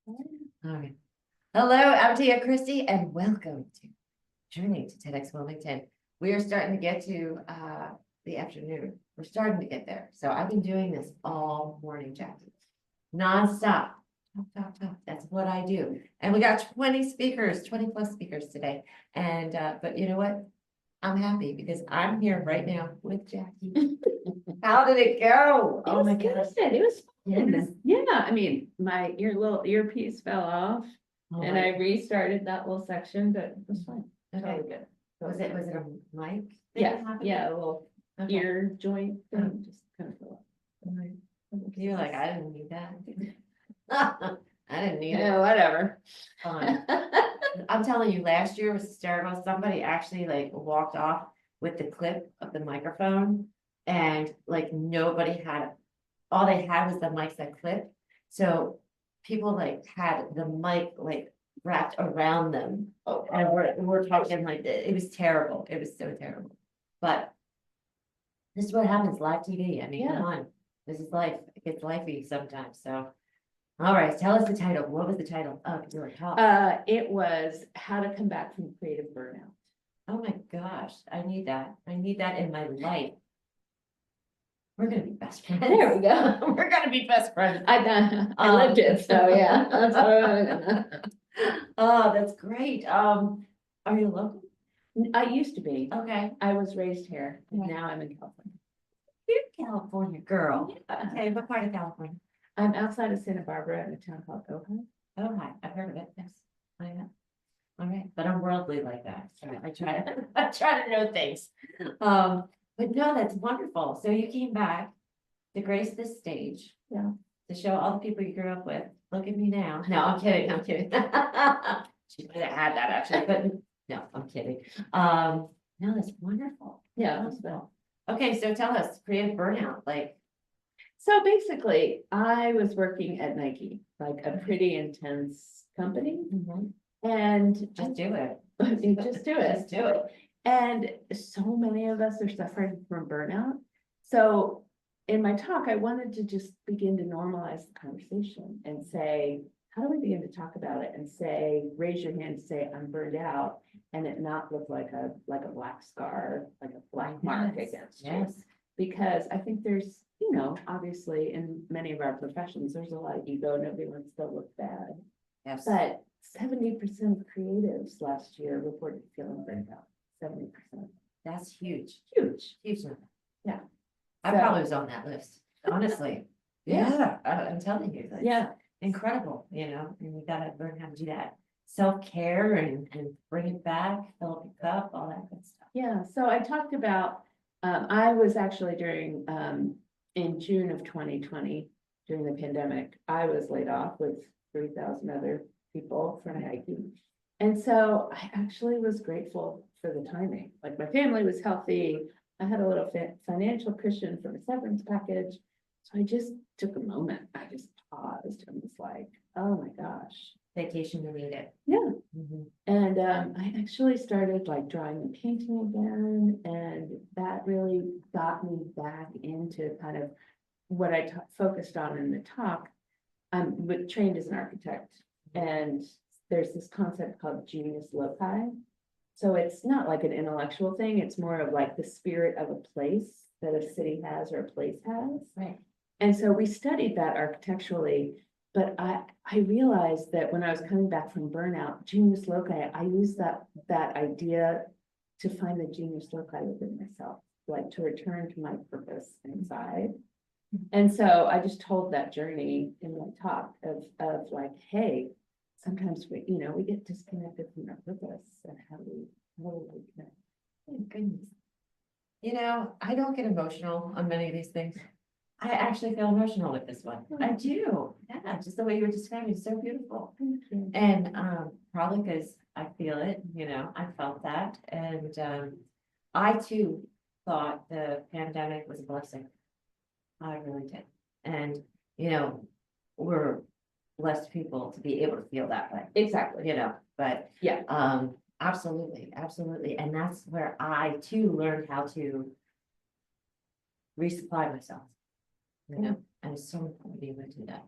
All right. Hello, I'm Cristy, and welcome to Journey to TEDx Wilmington. We are starting to get to the afternoon. We're starting to get there. So I've been doing this all morning, Jackie. Non-stop. Talk. That's what I do. And we got 20 speakers, 20 plus speakers today. And but you know what? I'm happy because I'm here right now with Jackie. How did it go? Oh my gosh. It was fun. Yes. Yeah, I mean, my little earpiece fell off Oh and my- I restarted that little section, but it was fine. Okay. Totally good. Was it a mic? thing Yeah, that happened? yeah, a little Okay. ear joint thing just kind of fell Alright. off. You're like, I didn't need that. I didn't need it. Yeah, whatever. Fine. I'm telling you, last year was hysterical. Somebody actually like walked off with the clip of the microphone and like nobody had, all they had was the mics that clip. So people like had the mic like wrapped around them. Oh, And we're talking like, it was terrible. It was so terrible. But this is what happens, live TV. I mean, come Yeah. on. This is life. It gets lifey sometimes, so. All right, tell us the title. What was the title of your talk? It was how to come back from creative burnout. Oh my gosh, I need that. I need that in my life. We're gonna be best friends. There we go. We're gonna be best friends. I lived it, so yeah. That's what I'm gonna. Oh, that's great. Are you local? I used to be. Okay, I was raised here. Okay. Now I'm in California. you're California girl. Yeah. Okay, what part of California? I'm outside of Santa Barbara in a town called Ojai. Oh, hi, I've heard of it, yes. I know. All right, but I'm worldly like that, so I try to, I try to know things. But no, that's wonderful. So you came back to grace this stage. Yeah. To show all the people you grew up with. Look at me now. No, I'm kidding, I'm kidding. She could have had that actually, but no, I'm kidding. No, that's wonderful. Yeah. Wonderful. Okay, so tell us, creative burnout, like, So basically, I was working at Nike, like a pretty intense company, and just do it. you just do it. Just do it. And so many of us are suffering from burnout. So in my talk, I wanted to just begin to normalize the conversation and say, how do we begin to talk about it and say, raise your hand, say, I'm burned out, and it not look like a black scar, like a black mark Yes, against you. yes. Because I think there's, you know, obviously in many of our professions, there's a lot of ego, nobody wants to look bad. Yes. But 70% of creatives last year reported feeling burned out, 70%. That's huge, Huge. huge number. Yeah. I So- probably was on that list, honestly. Yeah. I'm telling you. that's Yeah, Incredible, you know, and you gotta learn how to do that. Self-care and bring it back, fill up your cup, all that good stuff. yeah. So I talked about, I was actually during, in June of 2020, during the pandemic, I was laid off with 3,000 other people from Nike. And so I actually was grateful for the timing. Like my family was healthy. I had a little financial cushion from a severance package. So I just took a moment. I just paused and was like, oh my gosh. Vacation, you need it. Yeah. Mhm. And I actually started like drawing and painting again, and that really got me back into kind of what I focused on in the talk. I'm trained as an architect, and there's this concept called genius loci. So it's not like an intellectual thing, it's more of like the spirit of a place that a city has or a place has. Right. And so we studied that architecturally, but I realized that when I was coming back from burnout, genius loci, I used that idea to find the genius loci within myself, like to return to my purpose inside. And so I just told that journey in my talk of like, hey, sometimes we get disconnected from our purpose, and how do we reconnect? Thank goodness. You know, I don't get emotional on many of these things. I actually feel emotional with this one. I do. Yeah, just the way you were describing is so beautiful. Thank you. And probably because I feel it, you know, I felt that. And I too thought the pandemic was a blessing. I really did. And, you know, we're blessed people to be able to feel that way, Exactly. you know, but Yeah. absolutely, absolutely. And that's where I too learned how to resupply myself. You know, and it's so important to be able to do that.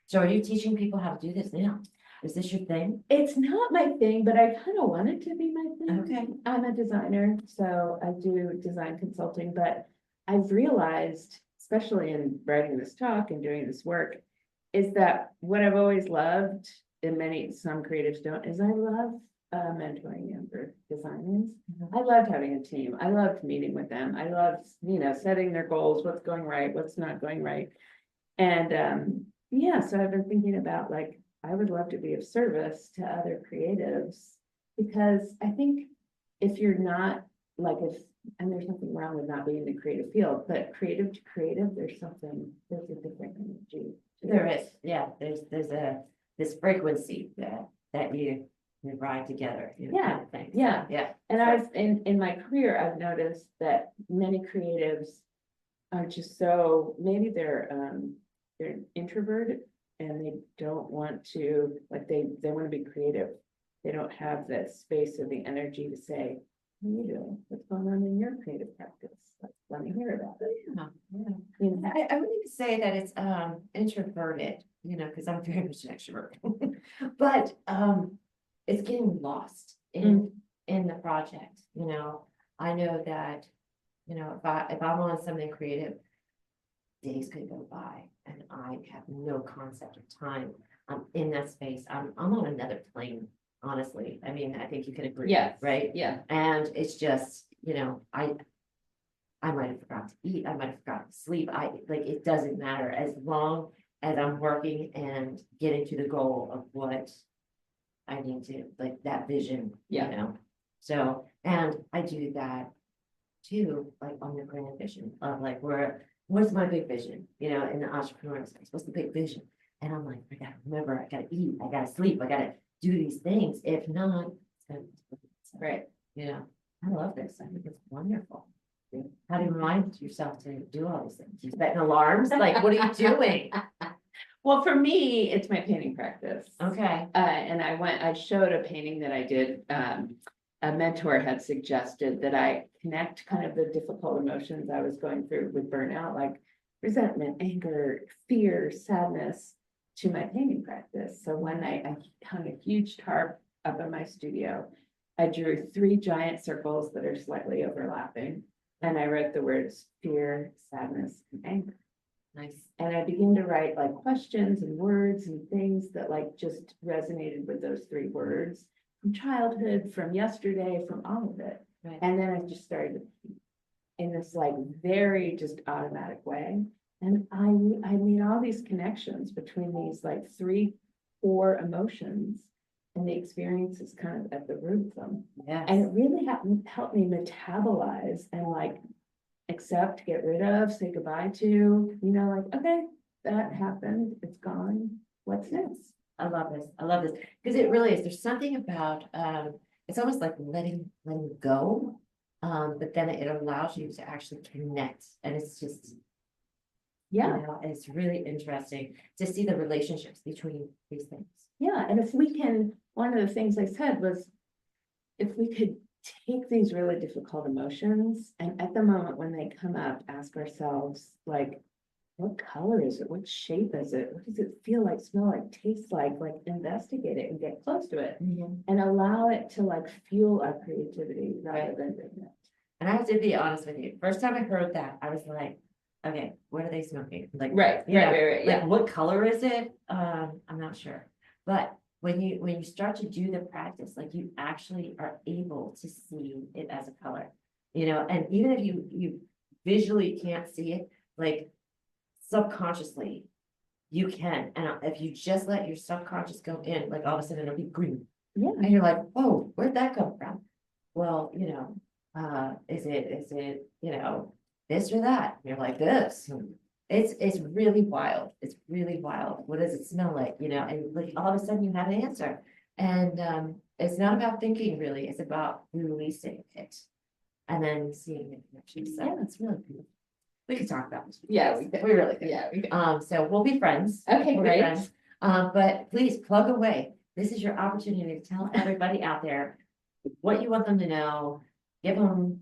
So are you teaching people how to do this now? Is this your thing? It's not my thing, but I kind of want it to be my thing. Okay. I'm a designer, so I do design consulting, but I've realized, especially in writing this talk and doing this work, is that what I've always loved, and some creatives don't, is I love mentoring younger designers. I loved having a team. I loved meeting with them. I loved, setting their goals, what's going right, what's not going right. And yeah, so I've been thinking about like, I would love to be of service to other creatives, because I think if you're not like, and there's nothing wrong with not being in the creative field, but creative to creative, there's a different energy. There is, yeah, there's this frequency that you ride together. Kind of thing. So, Yeah. yeah. And I've, in my career, I've noticed that many creatives are just so, maybe they're introverted and they don't want to, like, they want to be creative. They don't have that space or the energy to say, what are you doing? What's going on in your creative practice? Like, let me hear about it. Yeah. I wouldn't even say that it's introverted, because I'm very much an extrovert. But it's getting lost in the project. I know that, if I'm on something creative, days could go by and I have no concept of time. I'm in that space. I'm on another plane, honestly. I mean, I think you can agree. Yeah. Right. Yeah. And it's just, I might have forgot to eat. I might have forgotten to sleep. It doesn't matter as long as I'm working and getting to the goal of what I need to, like that vision, So, and I do that too, like on the grand vision of like, what's my big vision, in the entrepreneur space? What's the big vision? And I'm like, I gotta remember, I gotta eat, I gotta sleep, I gotta do these things. If not, it's gonna Right. I love this. I think it's wonderful. How do you remind yourself to do all these things? You setting alarms? Like, what are you doing? Well, for me, it's my painting practice. Okay. And I showed a painting that I did. A mentor had suggested that I connect kind of the difficult emotions I was going through with burnout, like resentment, anger, fear, sadness, to my painting practice. So when I hung a huge tarp up in my studio, I drew 3 giant circles that are slightly overlapping, and I wrote the words fear, sadness, and anger. Nice. And I began to write like questions and words and things that like just resonated with those 3 words from childhood, from yesterday, from all of it. Right. And then I just started in this like very just automatic way. And I made all these connections between these like 3 core emotions and the experiences kind of at the root of them. Yes. And it really helped me metabolize and like accept, get rid of, say goodbye to, like, okay, that happened, it's gone, what's next? I love this. I love this because it really is. There's something about it's almost like letting go, but then it allows you to actually connect, and it's just it's really interesting to see the relationships between these things. Yeah, and if we can, one of the things I said was, if we could take these really difficult emotions and at the moment when they come up, ask ourselves, like, what color is it? What shape is it? What does it feel like, smell like, taste like investigate it and get close to it and allow it to like fuel our creativity rather than doing it. And I have to be honest with you. First time I heard that, I was like, okay, what are they smoking? Like, right. Like, what color is it? I'm not sure. But when you start to do the practice, like you actually are able to see it as a color, and even if you visually can't see it, like subconsciously you can. And if you just let your subconscious go in, like all of a sudden it'll be green. Yeah. And you're like, oh, where'd that come from? Well, is it, this or that? You're like this. It's really wild. It's really wild. What does it smell like? And like all of a sudden you have an answer. And it's not about thinking really, it's about releasing it and then seeing the connection. So it's really beautiful. We could talk about this. Yeah, we really could. Yeah, we could. So we'll be friends. Okay, We'll be great. friends. But please plug away. This is your opportunity to tell everybody out there what you want them to know. Give them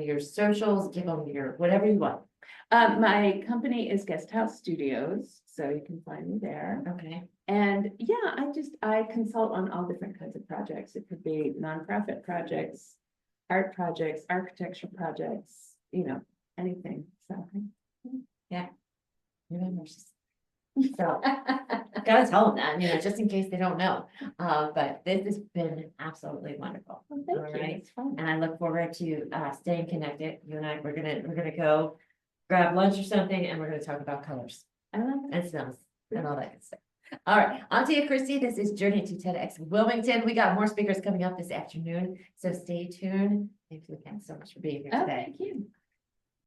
your socials, give them your whatever you want. My company is Guest House Studios, so you can find me there. Okay. And yeah, I consult on all different kinds of projects. It could be nonprofit projects, art projects, architecture projects, anything, so. So, gotta tell them that, just in case they don't know. But this has been absolutely wonderful. Well, thank All you, right. it's fun. And I look forward to staying connected. You and I, we're gonna go grab lunch or something, and we're gonna talk about colors I love it. and smells and all that good stuff. All right, on to you, Cristy. This is Journey to TEDx Wilmington. We got more speakers coming up this afternoon, so stay tuned. Thank you again so much for being here Oh, today. thank you.